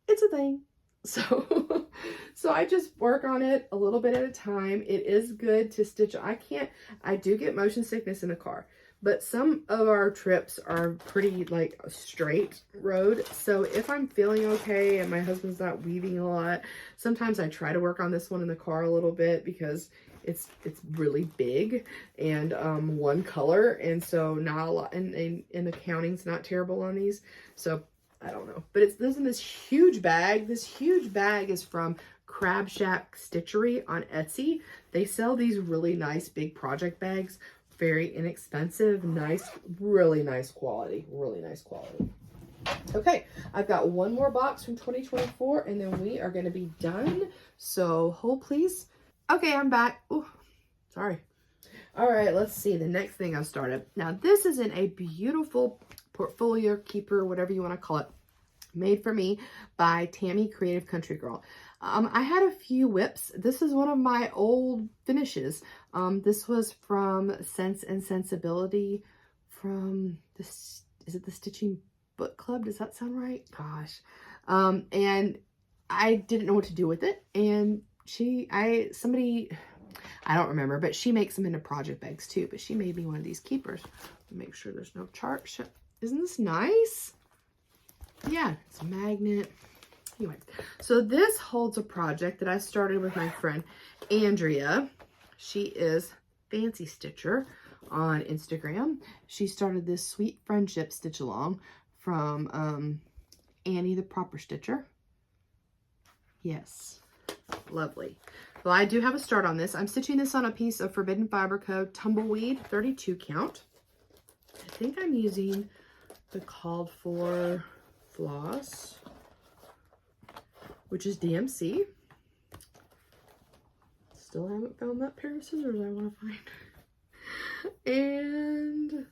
It's a thing. So so I just work on it a little bit at a time. It is good to stitch. I do get motion sickness in the car, but some of our trips are pretty like a straight road. So if I'm feeling okay and my husband's not weaving a lot, sometimes I try to work on this one in the car a little bit, because it's really big and one color, and so not a lot, and the counting's not terrible on these. So I don't know, but this in this huge bag. This huge bag is from Crab Shack Stitchery on Etsy. They sell these really nice big project bags, very inexpensive, nice, really nice quality, really nice quality. Okay, I've got one more box from 2024, and then we are going to be done. So hold please. Okay, I'm back. Ooh, sorry. All right, let's see the next thing I started. Now this is in a beautiful portfolio keeper, whatever you want to call it, made for me by Tammy, Creative Country Girl. I had a few WIPs. This is one of my old finishes. This was from Sense and Sensibility, from this, is it the Stitching Book Club? Does that sound right? Gosh. And I didn't know what to do with it. And somebody, I don't remember, but she makes them into project bags too. But she made me one of these keepers. Make sure there's no chart. Isn't this nice? Yeah, it's a magnet. Anyway, so this holds a project that I started with my friend Andrea. She is Fancy Stitcher on Instagram. She started this sweet friendship stitch along from Annie the Proper Stitcher. Yes, lovely. Well, I do have a start on this. I'm stitching this on a piece of Forbidden Fiber Co. Tumbleweed 32 count. I think I'm using the called for floss, which is DMC. Still haven't found that pair of scissors I want to find. And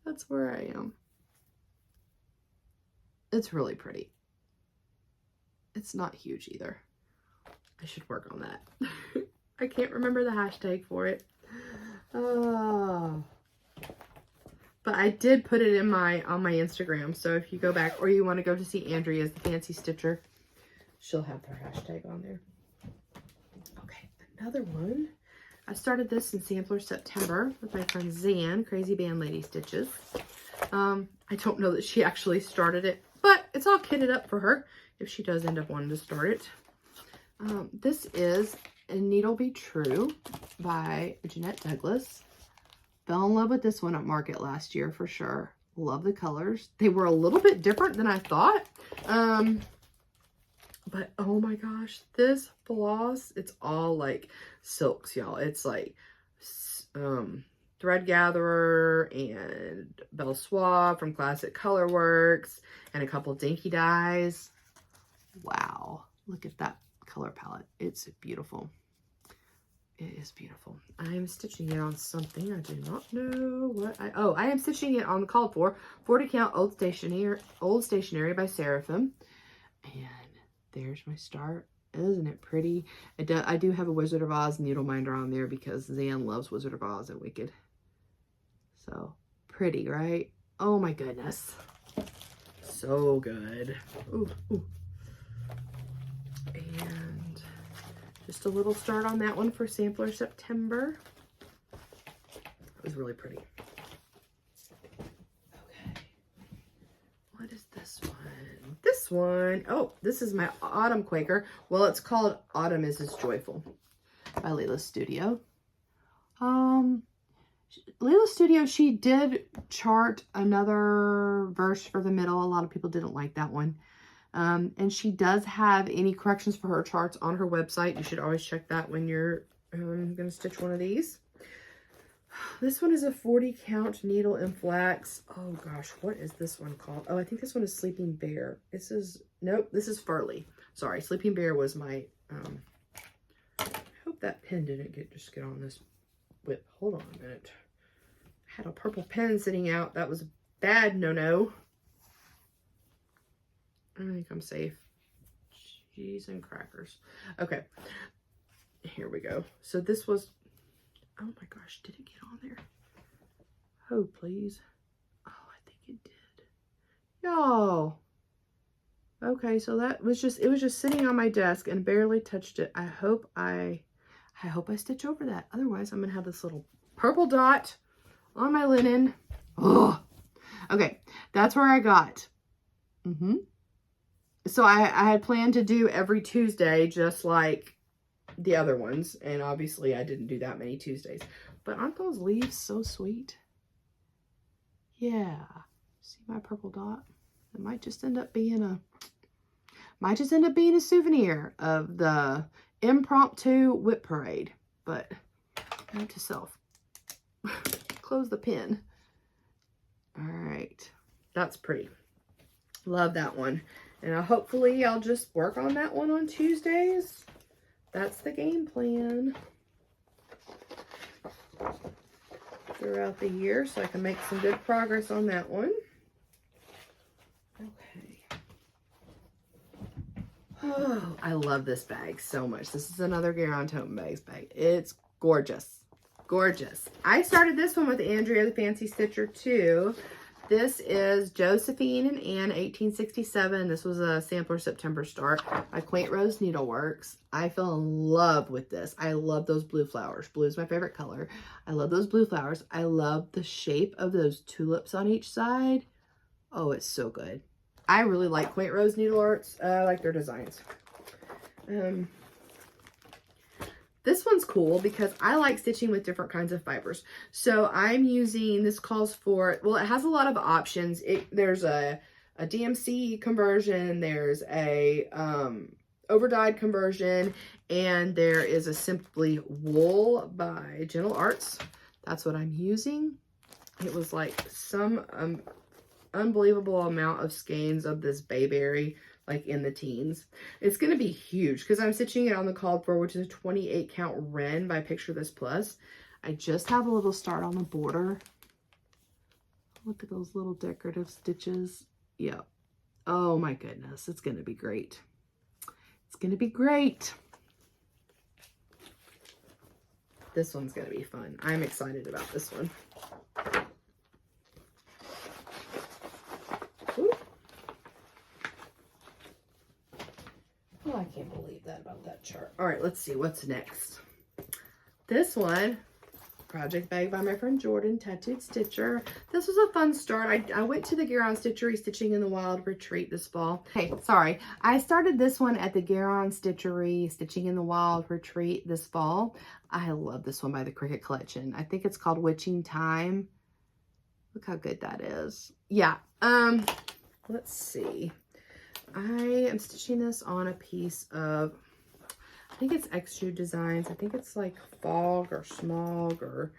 that's where I am. It's really pretty. It's not huge either. I should work on that. I can't remember the hashtag for it. But I did put it in on my Instagram. So if you go back, or you want to go to see Andrea's the Fancy Stitcher, she'll have her hashtag on there. Okay, another one. I started this in Sampler September with my friend Zan, Crazy Band Lady Stitches. I don't know that she actually started it, but it's all kitted up for her if she does end up wanting to start it. This is A Needle Be True by Jeanette Douglas. Fell in love with this one at Market last year for sure. Love the colors. They were a little bit different than I thought. But oh my gosh, this floss, it's all like silks, y'all. It's like Thread Gatherer and Belle Soie from Classic Colorworks and a couple Dinky Dyes. Wow, look at that color palette. It's beautiful. It is beautiful. I am stitching it on something. I do not know what I am stitching it on the called for 40 count old stationery by Seraphim. And there's my start. Isn't it pretty? I do have a Wizard of Oz needle minder on there because Zan loves Wizard of Oz and Wicked. So pretty, right? Oh my goodness. So good. Ooh, ooh. And just a little start on that one for Sampler September. It was really pretty. Okay. What is this one? This one, oh, this is my Autumn Quaker. Well, it's called Autumn is Joyful by Layla Studio. Layla Studio, she did chart another verse for the middle. A lot of people didn't like that one. And she does have any corrections for her charts on her website. You should always check that when you're going to stitch one of these. This one is a 40 count needle and flax. Oh gosh, what is this one called? Oh, I think this one is Sleeping Bear. This is, nope, this is Furley. Sorry, Sleeping Bear was my, I hope that pen didn't just get on this WIP. Hold on a minute. I had a purple pen sitting out. That was a bad no-no. I think I'm safe. Cheese and crackers. Okay, here we go. So this was, oh my gosh, did it get on there? Oh, please. Oh, I think it did. Y'all. Okay, so that was just, it was just sitting on my desk and barely touched it. I hope I stitch over that. Otherwise, I'm going to have this little purple dot on my linen. Oh, okay. That's where I got. So I had planned to do every Tuesday, just like the other ones. And obviously I didn't do that many Tuesdays. But aren't those leaves so sweet? Yeah. See my purple dot? It might just end up being a souvenir of the impromptu WIP Parade. But note to self. Close the pin. All right. That's pretty. Love that one. And hopefully I'll just work on that one on Tuesdays. That's the game plan throughout the year, so I can make some good progress on that one. Okay. Oh, I love this bag so much. This is another GaRon Tote Bags bag. It's gorgeous. Gorgeous. I started this one with Andrea the Fancy Stitcher too. This is Josephine and Anne 1867. This was a Sampler September start by Quaint Rose Needleworks. I fell in love with this. I love those blue flowers. Blue is my favorite color. I love those blue flowers. I love the shape of those tulips on each side. Oh, it's so good. I really like Quaint Rose Needleworks. I like their designs. This one's cool because I like stitching with different kinds of fibers. So I'm using, this calls for, well, it has a lot of options. There's a DMC conversion, there's a overdyed conversion, and there is a simply wool by Gentle Arts. That's what I'm using. It was like some unbelievable amount of skeins of this bayberry, like in the teens. It's going to be huge because I'm stitching it on the called for, which is a 28 count Wren by Picture This Plus. I just have a little start on the border. Look at those little decorative stitches. Yeah. Oh my goodness. It's going to be great. It's going to be great. This one's going to be fun. I'm excited about this one. Oh, I can't believe that about that chart. All right, let's see what's next. This one, project bag by my friend Jordan, Tattooed Stitcher. This was a fun start. I went to the GaRon Stitchery Stitching in the Wild retreat this fall. Hey, sorry. I started this one at the GaRon Stitchery Stitching in the Wild retreat this fall. I love this one by the Cricket Collection. I think it's called Witching Time. Look how good that is. Yeah. Let's see. I am stitching this on a piece of, I think it's Extrude Designs. I think it's like Fog or Smog or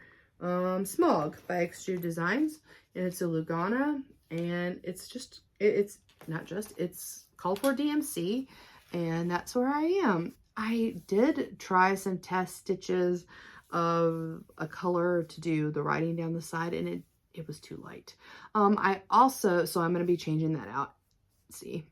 Smog by Extrude Designs. And it's a Lugana. And it's just, it's not just, it's called for DMC. And that's where I am. I did try some test stitches of a color to do the writing down the side, and it was too light. So I'm going to be changing that out. Let's see.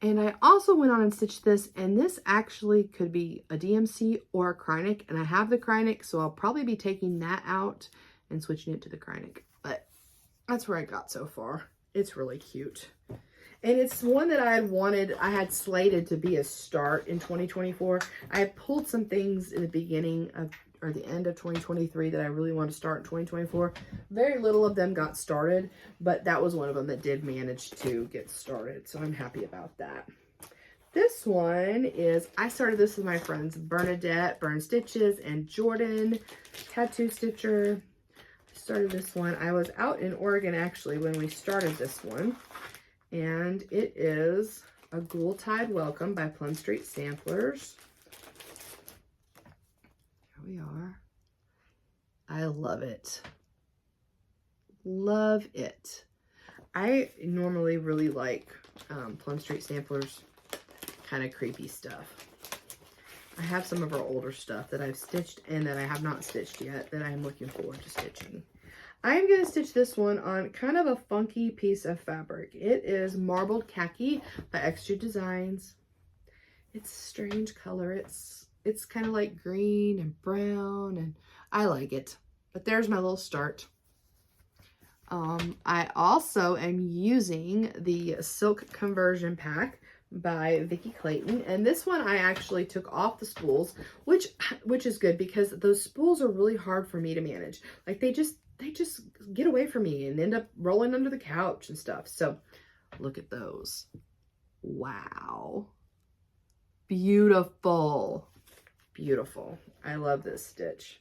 And I also went on and stitched this, and this actually could be a DMC or a Krynic, and I have the Krynic, so I'll probably be taking that out and switching it to the Krynic. But that's where I got so far. It's really cute. And it's one that I had slated to be a start in 2024. I had pulled some things in the beginning of, or the end of 2023 that I really wanted to start in 2024. Very little of them got started, but that was one of them that did manage to get started. So I'm happy about that. This one is, I started this with my friends Bernadette, Burn Stitches, and Jordan, Tattoo Stitcher. I started this one. I was out in Oregon actually when we started this one. And it is a Ghoul Tide Welcome by Plum Street Samplers. Here we are. I love it. Love it. I normally really like Plum Street Samplers kind of creepy stuff. I have some of our older stuff that I've stitched and that I have not stitched yet that I'm looking forward to stitching. I'm going to stitch this one on kind of a funky piece of fabric. It is Marbled Khaki by GaRon Designs. It's a strange color. It's kind of like green and brown, and I like it. But there's my little start. I also am using the Silk Conversion Pack by Vicki Clayton, and this one I actually took off the spools, which is good because those spools are really hard for me to manage. Like they just get away from me and end up rolling under the couch and stuff. So look at those. Wow. Beautiful. Beautiful. I love this stitch.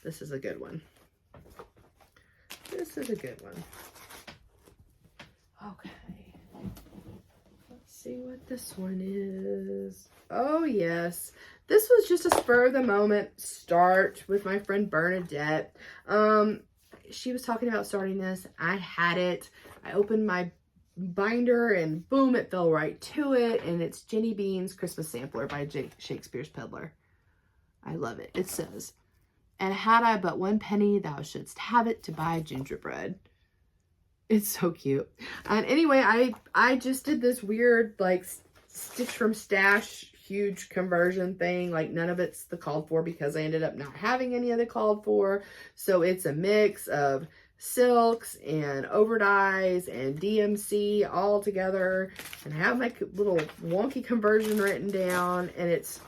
This is a good one. This is a good one. Okay. Let's see what this one is. Oh, yes. This was just a spur of the moment start with my friend Bernadette. She was talking about starting this. I had it. I opened my binder and boom, it fell right to it. And it's Jenny Bean's Christmas Sampler by Shakespeare's Peddler. I love it. It says, "And had I but 1 penny, thou shouldst have it to buy gingerbread." It's so cute. And anyway, I just did this weird like stitch from stash huge conversion thing. Like none of it's the called for because I ended up not having any of the called for. So it's a mix of silks and overdyes and DMC all together. And I have my little wonky conversion written down, and it's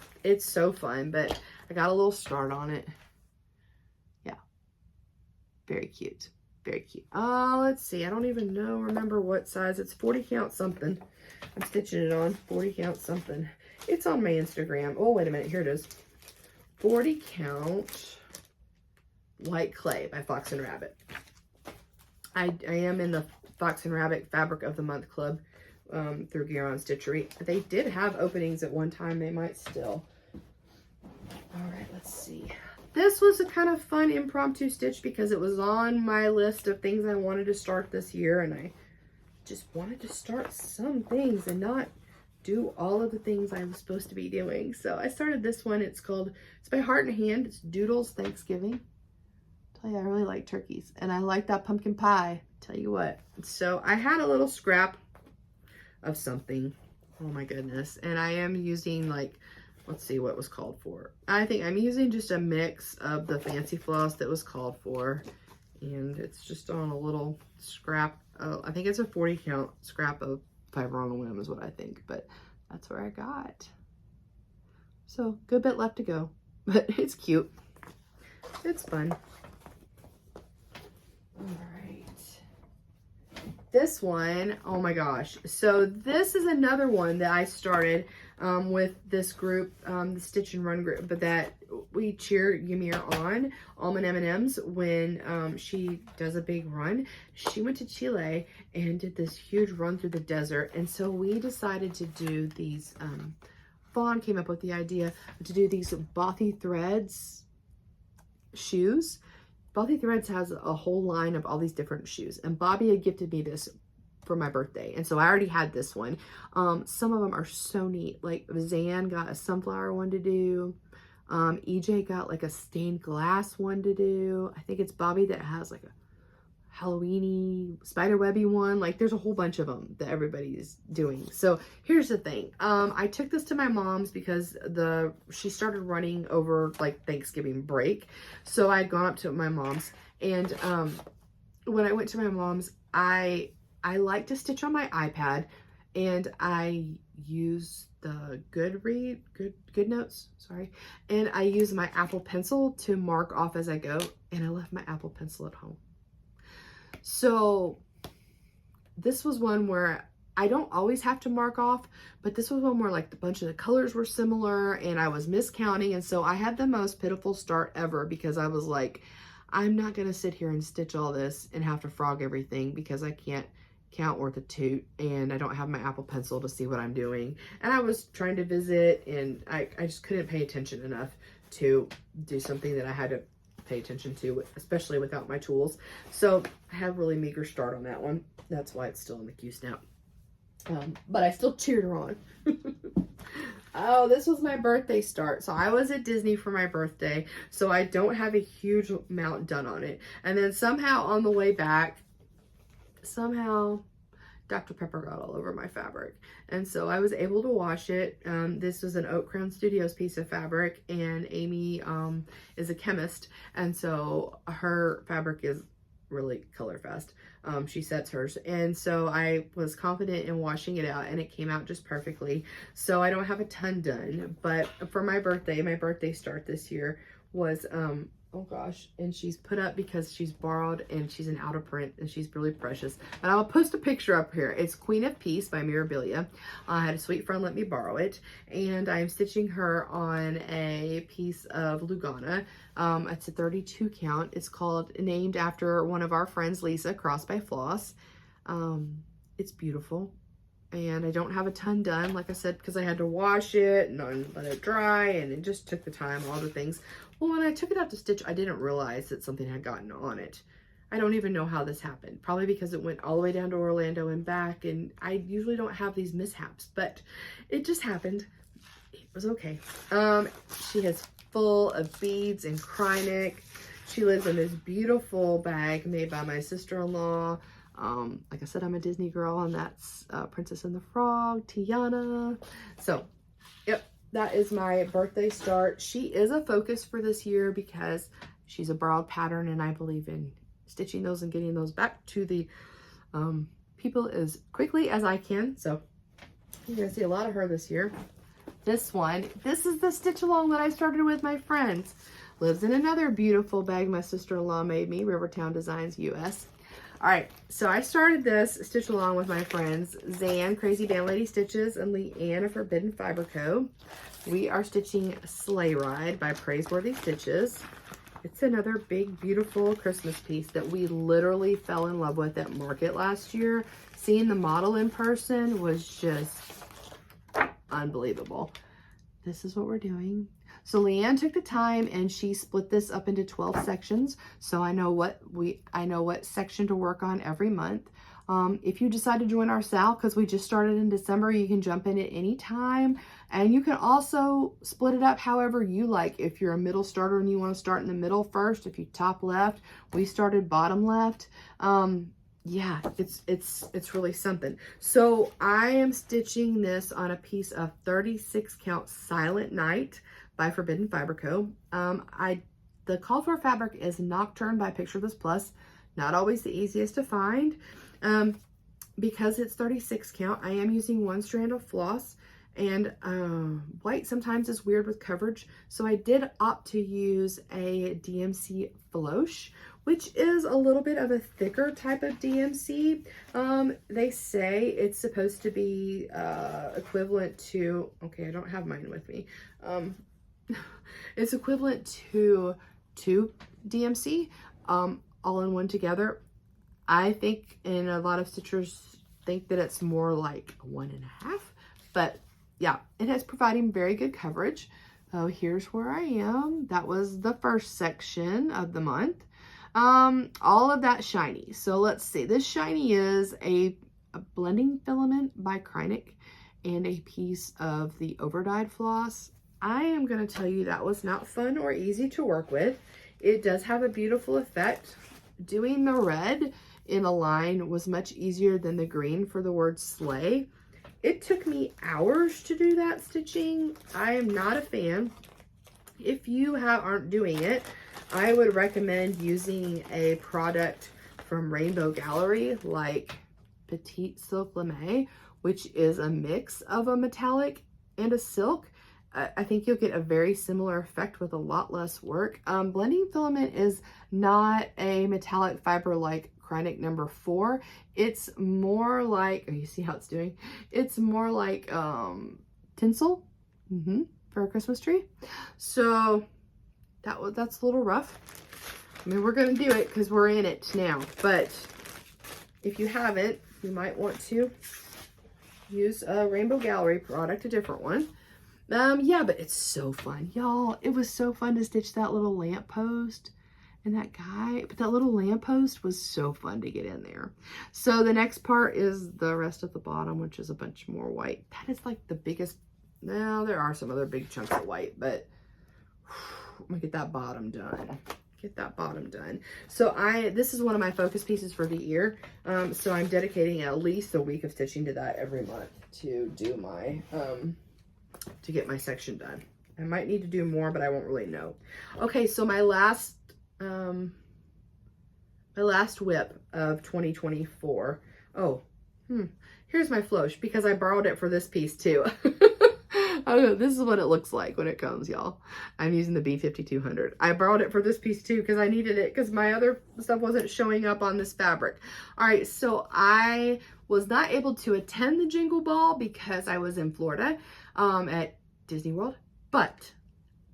so fun. But I got a little start on it. Yeah. Very cute. Very cute. Oh, let's see. I don't even remember what size. It's 40 count something. I'm stitching it on 40 count something. It's on my Instagram. Oh, wait a minute. Here it is. 40 count white clay by Fox and Rabbit. I am in the Fox and Rabbit Fabric of the Month Club through GaRon Stitchery. They did have openings at one time. They might still. All right, let's see. This was a kind of fun impromptu stitch because it was on my list of things I wanted to start this year, and I just wanted to start some things and not do all of the things I was supposed to be doing. So I started this one. It's by Heart and Hand. It's Doodles Thanksgiving. I tell you, I really like turkeys, and I like that pumpkin pie. Tell you what. So I had a little scrap of something. Oh my goodness. And I am using like, let's see what was called for. I think I'm using just a mix of the fancy floss that was called for. And it's just on a little scrap. I think it's a 40 count scrap of FlossTubers is what I think. But that's where I got. So good bit left to go. But it's cute. It's fun. All right. This one, oh my gosh. So this is another one that I started with this group, the Stitch and Run group, but that we cheer Ymir on, AlmondMnMs, when she does a big run. She went to Chile and did this huge run through the desert, and so we decided to do these, Fawn came up with the idea to do these Bothy Threads shoes. Bothy Threads has a whole line of all these different shoes, and Bobby had gifted me this for my birthday. And so I already had this one. Some of them are so neat. Like Zan got a sunflower one to do. EJ got like a stained glass one to do. I think it's Bobby that has like a Halloweeny spiderwebby one. Like there's a whole bunch of them that everybody's doing. So here's the thing. I took this to my mom's because she started running over like Thanksgiving break. So I had gone up to my mom's, and when I went to my mom's, I like to stitch on my iPad, and I use the GoodNotes, sorry, and I use my Apple Pencil to mark off as I go, and I left my Apple Pencil at home. So this was one where I don't always have to mark off, but this was one where like a bunch of the colors were similar and I was miscounting, and so I had the most pitiful start ever because I was like, I'm not gonna sit here and stitch all this and have to frog everything because I can't count worth a toot, and I don't have my Apple Pencil to see what I'm doing. And I was trying to visit, and I just couldn't pay attention enough to do something that I had to pay attention to, especially without my tools. So I have a really meager start on that one. That's why it's still in the Q snap. But I still cheered her on. Oh, this was my birthday start. So I was at Disney for my birthday, so I don't have a huge amount done on it. And then somehow on the way back, Dr. Pepper got all over my fabric, and so I was able to wash it. This was an Oak Crown Studios piece of fabric, and Amy is a chemist, and so her fabric is really color fast. She sets hers, and so I was confident in washing it out, and it came out just perfectly. So I don't have a ton done, but for my birthday start this year was oh gosh, and she's put up because she's borrowed and she's an out of print and she's really precious. And I'll post a picture up here. It's Queen of Peace by Mirabilia. I had a sweet friend let me borrow it, and I'm stitching her on a piece of Lugana. It's a 32 count. It's named after one of our friends, Lisa, Crossed by Floss. It's beautiful. And I don't have a ton done, like I said, because I had to wash it and let it dry, and it just took the time, all the things. Well, when I took it out to stitch, I didn't realize that something had gotten on it. I don't even know how this happened. Probably because it went all the way down to Orlando and back, and I usually don't have these mishaps, but it just happened. It was okay. She is full of beads and Krynic. She lives in this beautiful bag made by my sister-in-law. Like I said, I'm a Disney girl, and that's Princess and the Frog, Tiana. So, yep, that is my birthday start. She is a focus for this year because she's a borrowed pattern, and I believe in stitching those and getting those back to the people as quickly as I can. So you're gonna see a lot of her this year. This is the stitch along that I started with my friends. Lives in another beautiful bag my sister-in-law made me, Rivertown Designs US. All right, so I started this stitch along with my friends, Zan, Crazy Band Lady Stitches, and Leanne of Forbidden Fiber Co. We are stitching Sleigh Ride by Praiseworthy Stitches. It's another big, beautiful Christmas piece that we literally fell in love with at Market last year. Seeing the model in person was just unbelievable. This is what we're doing. So Leanne took the time and she split this up into 12 sections. So I know what section to work on every month. If you decide to join our sale, because we just started in December, you can jump in at any time. And you can also split it up however you like. If you're a middle starter and you want to start in the middle first, if you top left, we started bottom left. Yeah, it's really something. So I am stitching this on a piece of 36 count Silent Night by Forbidden Fiber Co. The called for fabric is Nocturne by Picture This Plus. Not always the easiest to find. Because it's 36 count, I am using one strand of floss, and white sometimes is weird with coverage. So I did opt to use a DMC Floche, which is a little bit of a thicker type of DMC. They say it's supposed to be equivalent to, okay, I don't have mine with me. It's equivalent to 2 DMC, all in one together. I think, and a lot of stitchers think that it's more like 1.5, but yeah, it is providing very good coverage. So here's where I am. That was the first section of the month. All of that shiny. So let's see, this shiny is a a blending filament by Kreinik and a piece of the overdyed floss. I am going to tell you that was not fun or easy to work with. It does have a beautiful effect. Doing the red in a line was much easier than the green for the word sleigh. It took me hours to do that stitching. I am not a fan. If you aren't doing it, I would recommend using a product from Rainbow Gallery like Petite Silk Lame, which is a mix of a metallic and a silk. I think you'll get a very similar effect with a lot less work. Blending filament is not a metallic fiber like Kreinik number 4. It's more like, oh, you see how it's doing? It's more like tinsel for a Christmas tree. So that's a little rough. I mean, we're gonna do it because we're in it now. But if you haven't, you might want to use a Rainbow Gallery product, a different one. Yeah, but it's so fun, y'all. It was so fun to stitch that little lamppost and that guy, but that little lamppost was so fun to get in there. So the next part is the rest of the bottom, which is a bunch more white. That is like the biggest, now there are some other big chunks of white, but I'm gonna get that bottom done. Get that bottom done. So this is one of my focus pieces for the year. So I'm dedicating at least a week of stitching to that every month to do my, to get my section done. I might need to do more, but I won't really know. Okay, so my last WIP of 2024. Oh, here's my floche because I borrowed it for this piece too. Oh, this is what it looks like when it comes, y'all. I'm using the B5200. I borrowed it for this piece too because I needed it because my other stuff wasn't showing up on this fabric. All right, so I was not able to attend the Jingle Ball because I was in Florida at Disney World, but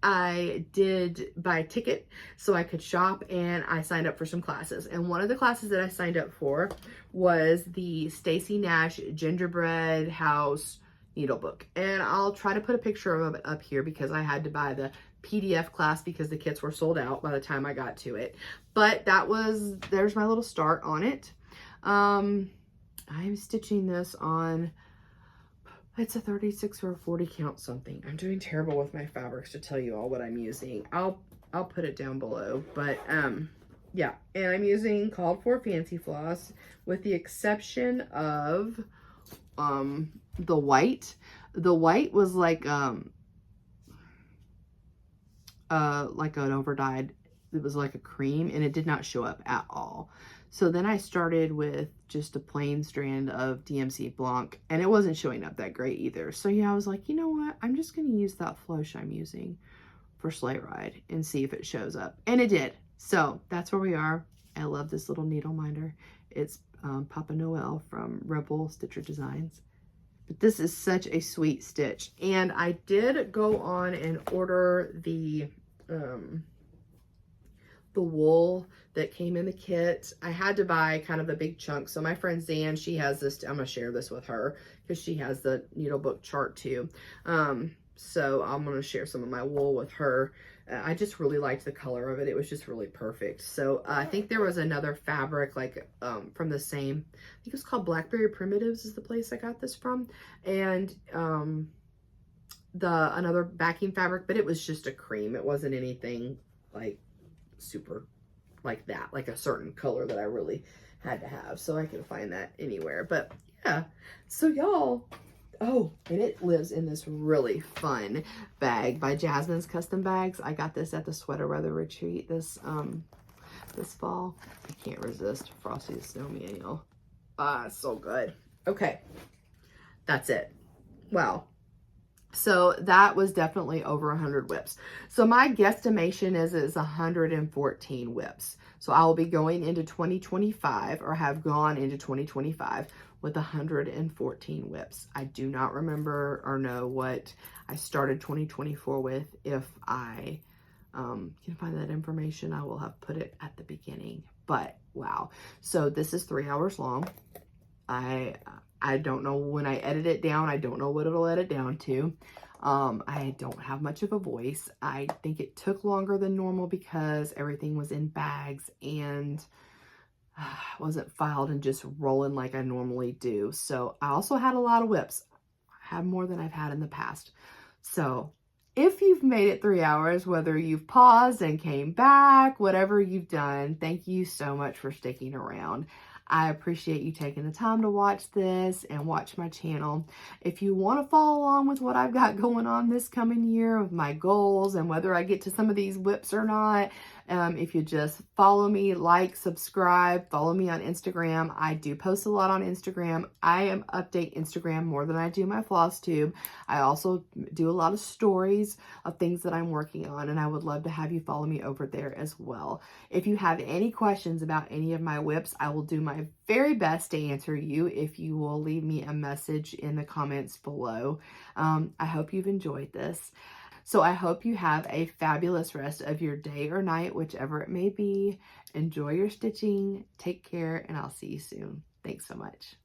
I did buy a ticket so I could shop, and I signed up for some classes. And one of the classes that I signed up for was the Stacy Nash Gingerbread House Needlebook. And I'll try to put a picture of it up here because I had to buy the PDF class because the kits were sold out by the time I got to it. But there's my little start on it. I'm stitching this on, it's a 36 or a 40 count something. I'm doing terrible with my fabrics to tell you all what I'm using. I'll put it down below, but yeah, and I'm using called for fancy floss with the exception of the white. The white was like an overdyed, it was like a cream, and it did not show up at all. So then I started with just a plain strand of DMC Blanc, and it wasn't showing up that great either. So yeah, I was like, you know what? I'm just going to use that floche I'm using for Sleigh Ride and see if it shows up. And it did. So that's where we are. I love this little needle minder. It's Papa Noel from Rebel Stitcher Designs. But this is such a sweet stitch. And I did go on and order the wool that came in the kit. I had to buy kind of a big chunk. So my friend Zan, she has this, I'm gonna share this with her because she has the needlebook chart too. So I'm gonna share some of my wool with her. I just really liked the color of it. It was just really perfect. So I think there was another fabric like from the same, I think it was called Blackberry Primitives is the place I got this from. And another backing fabric, but it was just a cream. It wasn't anything like super like that, like a certain color that I really had to have. So I can find that anywhere. But yeah, so y'all, oh, and it lives in this really fun bag by Jasmine's Custom Bags. I got this at the Sweater Weather Retreat this fall. I can't resist Frosty the Snowman, y'all. It's so good. Okay, that's it. Wow. So that was definitely over 100 WIPs. So my guesstimation is 114 WIPs. So I will be going into 2025, or have gone into 2025 with 114 WIPs. I do not remember or know what I started 2024 with. If I can find that information, I will have put it at the beginning. But wow. So this is 3 hours long. I don't know when I edit it down. I don't know what it'll edit down to. I don't have much of a voice. I think it took longer than normal because everything was in bags, and wasn't filed and just rolling like I normally do. So I also had a lot of WIPs. I had more than I've had in the past. So if you've made it 3 hours, whether you've paused and came back, whatever you've done, thank you so much for sticking around. I appreciate you taking the time to watch this and watch my channel. If you want to follow along with what I've got going on this coming year with my goals and whether I get to some of these WIPs or not, if you just follow me, like, subscribe, follow me on Instagram. I do post a lot on Instagram. I update Instagram more than I do my FlossTube. I also do a lot of stories of things that I'm working on, and I would love to have you follow me over there as well. If you have any questions about any of my WIPs, I will do my very best to answer you if you will leave me a message in the comments below. I hope you've enjoyed this. So I hope you have a fabulous rest of your day or night, whichever it may be. Enjoy your stitching, take care, and I'll see you soon. Thanks so much.